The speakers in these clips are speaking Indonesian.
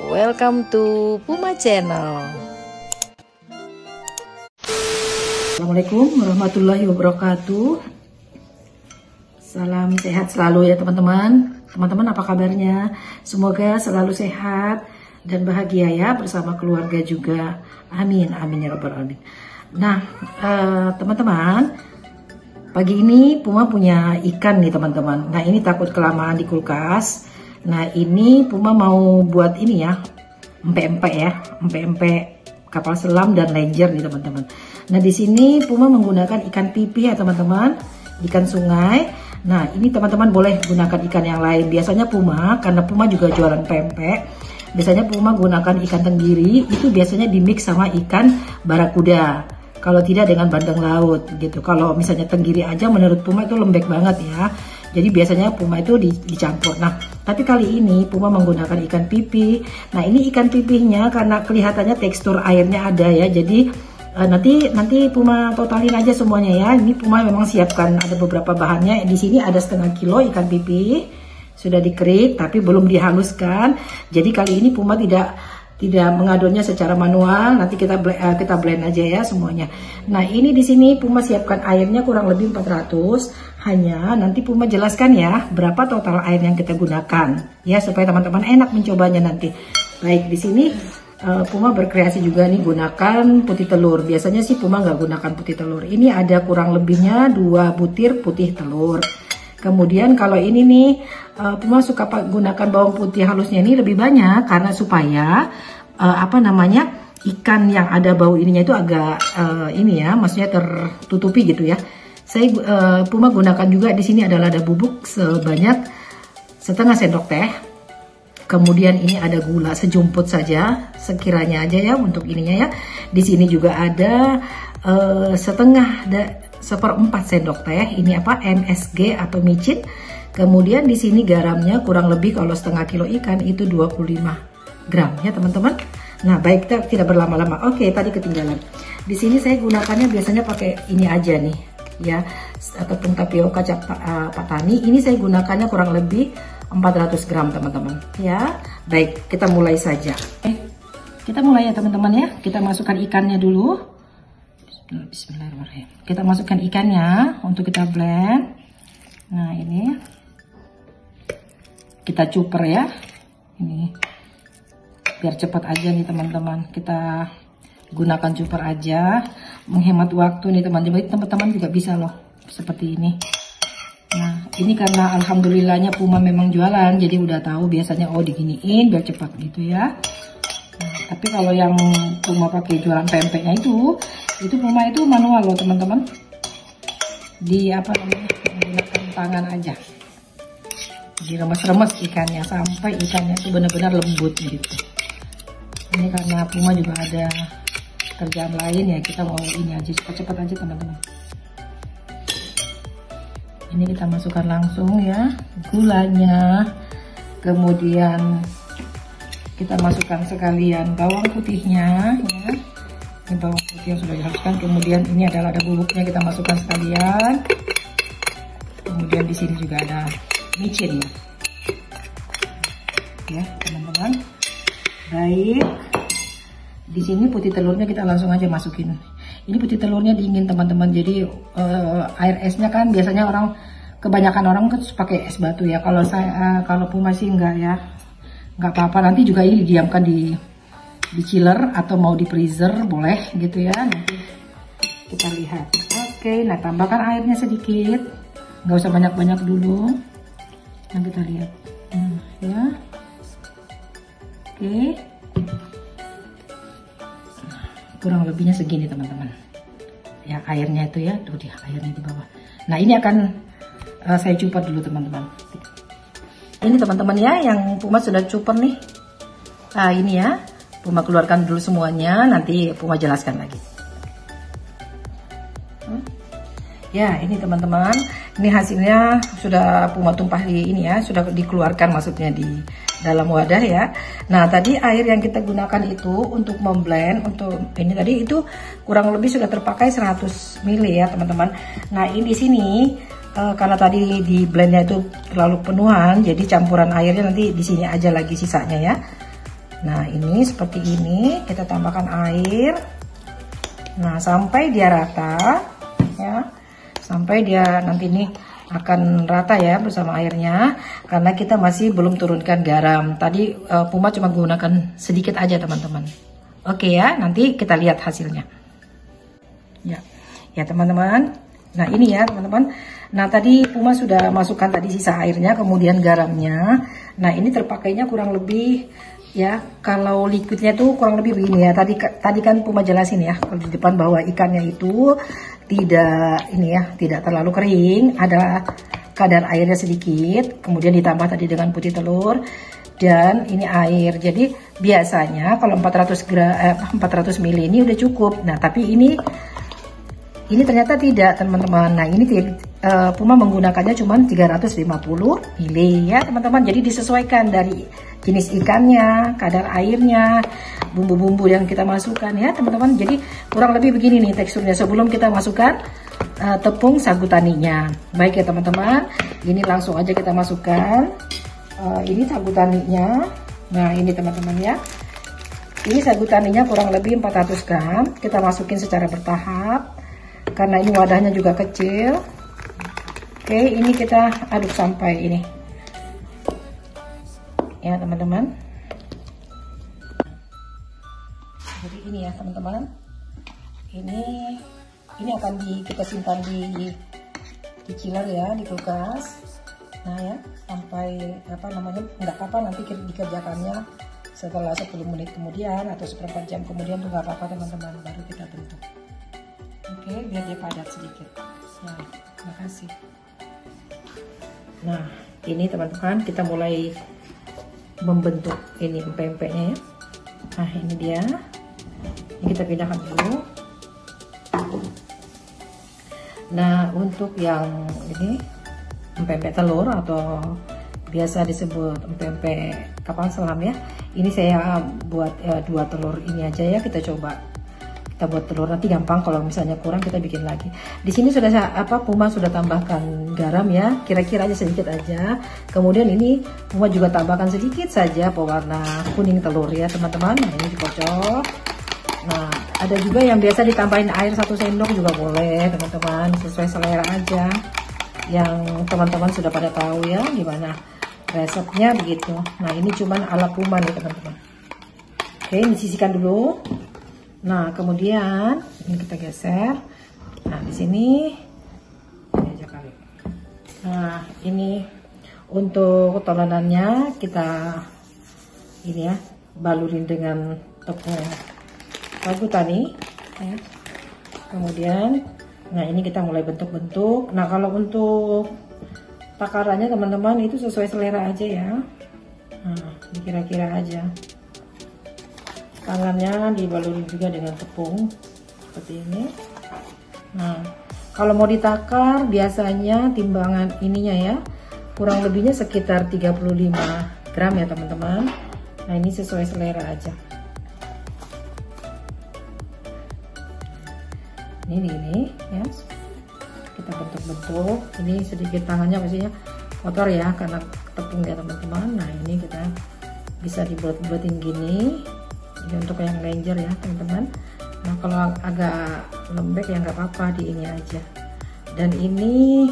welcome to Puma Channel. Assalamualaikum warahmatullahi wabarakatuh. Salam sehat selalu ya teman-teman. Teman-teman apa kabarnya? Semoga selalu sehat dan bahagia ya bersama keluarga juga. Amin, amin ya rabbal alamin. Nah teman-teman, pagi ini Puma punya ikan nih teman-teman. Nah ini takut kelamaan di kulkas. Nah ini Puma mau buat ini ya, empek-empek ya, empek-empek kapal selam dan lenjer nih teman-teman. Nah di sini Puma menggunakan ikan pipih ya teman-teman, ikan sungai. Nah ini teman-teman boleh gunakan ikan yang lain. Biasanya Puma, karena Puma juga jualan pempek, biasanya Puma gunakan ikan tenggiri. Itu biasanya dimix sama ikan barakuda. Kalau tidak dengan bandeng laut gitu. Kalau misalnya tenggiri aja menurut Puma itu lembek banget ya. Jadi biasanya Puma itu dicampur. Nah, tapi kali ini Puma menggunakan ikan pipih. Nah, ini ikan pipihnya karena kelihatannya tekstur airnya ada ya. Jadi nanti Puma totalin aja semuanya ya. Ini Puma memang siapkan ada beberapa bahannya. Di sini ada setengah kilo ikan pipih. Sudah dikerik tapi belum dihaluskan. Jadi kali ini Puma tidak mengadonnya secara manual, nanti kita blend aja ya semuanya. Nah ini di sini Puma siapkan airnya kurang lebih 400. Hanya nanti Puma jelaskan ya berapa total air yang kita gunakan ya supaya teman-teman enak mencobanya nanti. Baik, di sini Puma berkreasi juga nih gunakan putih telur. Biasanya sih Puma nggak gunakan putih telur. Ini ada kurang lebihnya 2 butir putih telur. Kemudian kalau ini nih Puma suka gunakan bawang putih halusnya ini lebih banyak karena supaya ikan yang ada bau ininya itu agak ini ya, maksudnya tertutupi gitu ya. Saya Puma gunakan juga di sini adalah lada bubuk sebanyak setengah sendok teh. Kemudian ini ada gula sejumput saja, sekiranya aja ya untuk ininya ya. Di sini juga ada seperempat sendok teh. Ini apa? MSG atau micin. Kemudian di sini garamnya kurang lebih kalau setengah kilo ikan itu 25 gram ya teman-teman. Nah baik, kita tidak berlama-lama. Oke, tadi ketinggalan. Di sini saya gunakannya biasanya pakai ini aja nih ya, ataupun tapioka patani. Ini saya gunakannya kurang lebih 400 gram teman-teman ya. Baik, kita mulai saja. Kita mulai ya teman-teman ya. Kita masukkan ikannya dulu. Bismillahirrahmanirrahim. Kita masukkan ikannya untuk kita blend. Nah ini kita cuper ya. Ini biar cepat aja nih teman-teman. Kita gunakan cuper aja, menghemat waktu nih teman-teman. Teman-teman juga bisa loh seperti ini. Nah ini karena alhamdulillahnya Puma memang jualan, jadi udah tahu biasanya diginiin biar cepat gitu ya. Nah, tapi kalau yang Puma pakai jualan pempeknya itu Puma itu manual loh teman-teman. Menggunakan tangan aja. Diremes-remes ikannya sampai ikannya itu benar-benar lembut gitu. Ini karena Puma juga ada kerjaan lain ya, kita mau ini aja cepat-cepat aja teman-teman. Ini kita masukkan langsung ya gulanya, kemudian kita masukkan sekalian bawang putihnya ya. Ini bawang putih yang sudah dihaluskan, kemudian ini adalah ada bubuknya kita masukkan sekalian. Kemudian di sini juga ada micin ya teman-teman. Baik, di sini putih telurnya kita langsung aja masukin. Ini putih telurnya dingin teman-teman, jadi air esnya kan biasanya kebanyakan orang kan pakai es batu ya. Kalau kalau Puma sih enggak ya, nggak apa-apa. Nanti juga ini didiamkan di chiller atau mau di freezer boleh gitu ya. Nanti kita lihat. Oke, nah tambahkan airnya sedikit, nggak usah banyak-banyak dulu. Nah kita lihat ya. Oke, kurang lebihnya segini teman-teman ya, airnya itu ya, tuh dia airnya di bawah. Nah ini akan saya cuper dulu teman-teman. Ini teman-teman ya yang Puma sudah cuper nih. Nah ini ya, Puma keluarkan dulu semuanya, nanti Puma jelaskan lagi. Ya ini teman-teman, ini hasilnya sudah Puma tumpah di ini ya, sudah dikeluarkan maksudnya di dalam wadah ya. Nah tadi air yang kita gunakan itu untuk memblend, untuk ini tadi itu kurang lebih sudah terpakai 100 ml ya teman-teman. Nah ini di sini karena tadi di blendnya itu terlalu penuhan, jadi campuran airnya nanti di sini aja lagi sisanya ya. Nah ini seperti ini, kita tambahkan air. Nah sampai dia rata ya, sampai dia nanti ini akan rata ya bersama airnya, karena kita masih belum turunkan garam. Tadi Puma cuma gunakan sedikit aja teman-teman. Oke ya, nanti kita lihat hasilnya. Ya teman-teman. Nah ini ya teman-teman. Nah tadi Puma sudah masukkan tadi sisa airnya, kemudian garamnya. Nah ini terpakainya kurang lebih ya, kalau liquidnya tuh kurang lebih begini ya. Tadi kan Puma jelasin ya kalau di depan bahwa ikannya itu tidak ini ya, tidak terlalu kering, ada kadar airnya sedikit, kemudian ditambah tadi dengan putih telur dan ini air. Jadi biasanya kalau 400 ml ini udah cukup. Nah tapi ini ternyata tidak teman-teman. Nah ini Puma menggunakannya cuma 350 ml ya teman-teman. Jadi disesuaikan dari jenis ikannya, kadar airnya, bumbu-bumbu yang kita masukkan ya teman-teman. Jadi kurang lebih begini nih teksturnya sebelum kita masukkan tepung sagu taninya. Baik ya teman-teman, ini langsung aja kita masukkan ini sagu taninya. Nah ini teman-teman ya, ini sagu taninya kurang lebih 400 gram. Kita masukin secara bertahap karena ini wadahnya juga kecil. Oke, ini kita aduk sampai ini ya teman-teman. Jadi ini ya teman-teman, ini akan kita simpan di chiller ya, di kulkas. Nah ya, sampai nggak apa-apa nanti dikerjakannya setelah 10 menit kemudian atau seperempat jam kemudian tuh nggak apa-apa teman-teman, baru kita bentuk. Oke, biar dia padat sedikit. Nah, terima kasih. Nah ini teman-teman, kita mulai membentuk ini empek-empeknya ya. Nah ini dia, ini kita pindahkan dulu. Nah untuk yang ini empek-empek telur atau biasa disebut empek-empek kapal selam ya, ini saya buat 2 telur ini aja ya. Kita coba kita buat telur, nanti gampang kalau misalnya kurang kita bikin lagi. Di sini sudah Puma sudah tambahkan garam ya, kira-kira aja sedikit aja. Kemudian ini Puma juga tambahkan sedikit saja pewarna kuning telur ya teman-teman. Nah ini dikocok. Nah ada juga yang biasa ditambahin air 1 sendok juga boleh teman-teman, sesuai selera aja. Yang teman-teman sudah pada tahu ya gimana resepnya begitu. Nah ini cuman ala Puma nih teman-teman. Oke, ini sisihkan dulu. Nah kemudian ini kita geser. Nah di sini ini aja kali. Nah ini untuk tolonannya kita ini ya balurin dengan tepung sagu tani ya. Kemudian nah ini kita mulai bentuk-bentuk. Nah kalau untuk takarannya teman-teman itu sesuai selera aja ya. Nah kira-kira aja. Tangannya dibaluri juga dengan tepung seperti ini. Nah kalau mau ditakar biasanya timbangan ininya ya kurang lebihnya sekitar 35 gram ya teman-teman. Nah ini sesuai selera aja. Ini ya, kita bentuk-bentuk. Ini sedikit tangannya pastinya kotor ya karena tepung ya teman-teman. Nah ini kita bisa dibuat-buatin gini. Ini untuk yang lenjer ya teman-teman. Nah kalau agak lembek ya nggak apa-apa, di ini aja. Dan ini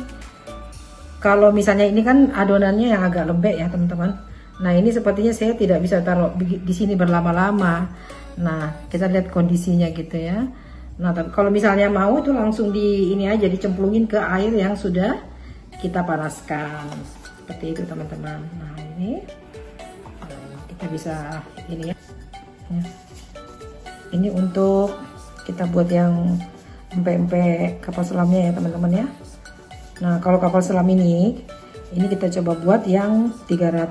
kalau misalnya ini kan adonannya yang agak lembek ya teman-teman. Nah ini sepertinya saya tidak bisa taruh di sini berlama-lama. Nah kita lihat kondisinya gitu ya. Nah tapi kalau misalnya mau itu langsung di ini aja, dicemplungin ke air yang sudah kita panaskan seperti itu teman-teman. Nah ini kita bisa ini ya. Ini untuk kita buat yang empek-empek kapal selamnya ya teman-teman ya. Nah kalau kapal selam ini kita coba buat yang 30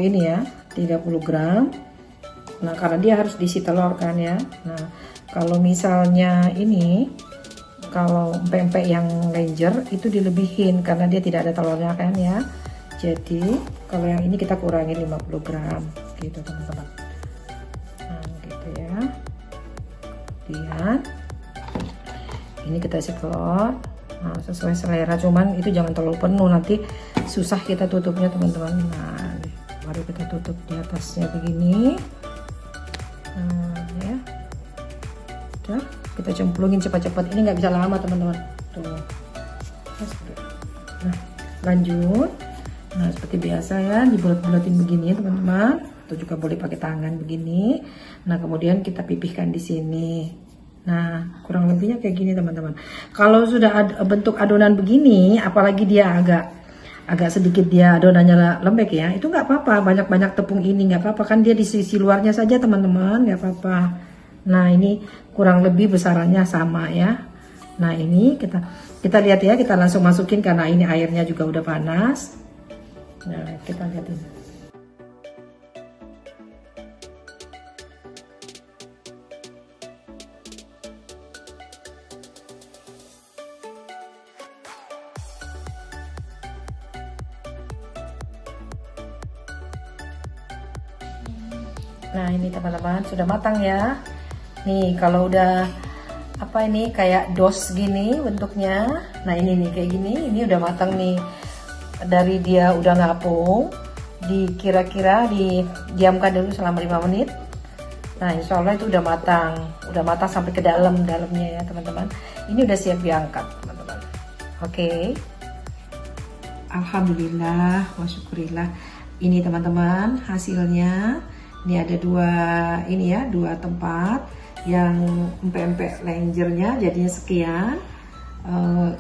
ini ya, 30 gram. Nah karena dia harus diisi telur kan ya. Nah kalau misalnya ini, kalau empek-empek yang lenjer itu dilebihin karena dia tidak ada telurnya kan ya. Jadi kalau yang ini kita kurangin 50 gram gitu teman-teman. Nah gitu ya. Kemudian ini kita isi telur. Nah sesuai selera, cuman itu jangan terlalu penuh, nanti susah kita tutupnya teman-teman. Nah baru kita tutup di atasnya begini. Nah ya, udah kita cemplungin cepat-cepat, ini nggak bisa lama teman-teman tuh. Nah lanjut, nah seperti biasa ya, dibulat-bulatin begini teman-teman, atau juga boleh pakai tangan begini. Nah kemudian kita pipihkan di sini. Nah kurang lebihnya kayak gini teman-teman. Kalau sudah bentuk adonan begini, apalagi dia agak sedikit dia adonannya lembek ya, itu nggak apa-apa, banyak-banyak tepung ini nggak apa-apa, kan dia di sisi luarnya saja teman-teman, nggak apa-apa. Nah ini kurang lebih besarannya sama ya. Nah ini kita lihat ya, kita langsung masukin karena ini airnya juga udah panas. Nah kita lihat ini. Nah ini teman-teman sudah matang ya. Nih kalau udah apa ini kayak dos gini bentuknya. Nah ini nih kayak gini, ini udah matang nih. Dari dia udah ngapung, kira-kira didiamkan dulu selama 5 menit. Nah insya Allah itu udah matang sampai ke dalamnya ya teman-teman. Ini udah siap diangkat teman-teman. Oke. Alhamdulillah wa syukurillah. Ini teman-teman hasilnya. Ini ada dua tempat yang empek-empek lenjernya jadinya sekian.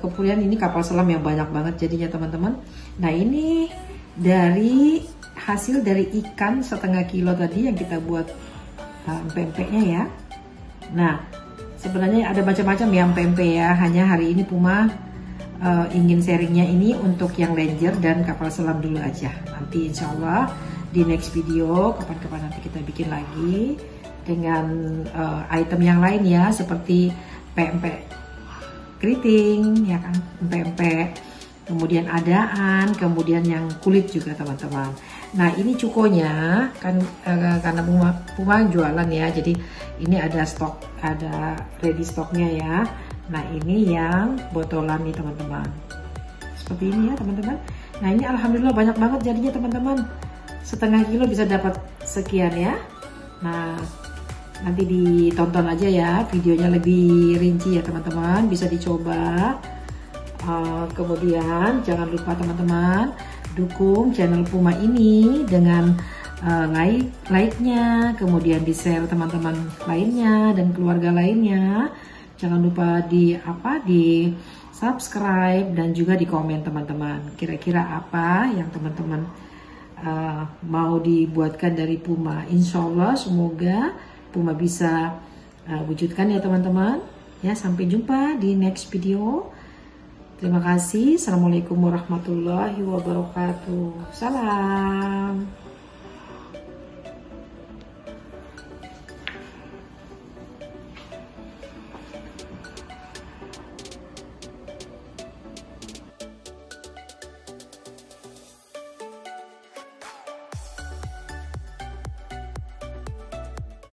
Kemudian ini kapal selam yang banyak banget jadinya teman-teman. Nah ini hasil dari ikan setengah kilo tadi yang kita buat empek-empeknya ya. Nah sebenarnya ada macam-macam ya empek-empek ya. Hanya hari ini Puma ingin sharingnya ini untuk yang lenjer dan kapal selam dulu aja. Nanti insya Allah di next video kapan-kapan nanti kita bikin lagi dengan item yang lain ya, seperti pempek keriting ya kan, pempek, kemudian adaan, kemudian yang kulit juga teman-teman. Nah ini cukonya kan karena Puma jualan ya, jadi ini ada stok, ada ready stoknya ya. Nah ini yang botolan nih teman-teman, seperti ini ya teman-teman. Nah ini alhamdulillah banyak banget jadinya teman-teman, setengah kilo bisa dapat sekian ya. Nah nanti ditonton aja ya videonya lebih rinci ya teman-teman, bisa dicoba. Kemudian jangan lupa teman-teman dukung channel Puma ini dengan like-nya, kemudian di share teman-teman lainnya dan keluarga lainnya. Jangan lupa di subscribe dan juga di komen teman-teman. Kira-kira apa yang teman-teman mau dibuatkan dari Puma? Insya Allah semoga Puma bisa wujudkan ya teman-teman. Ya sampai jumpa di next video. Terima kasih. Assalamualaikum warahmatullahi wabarakatuh. Salam.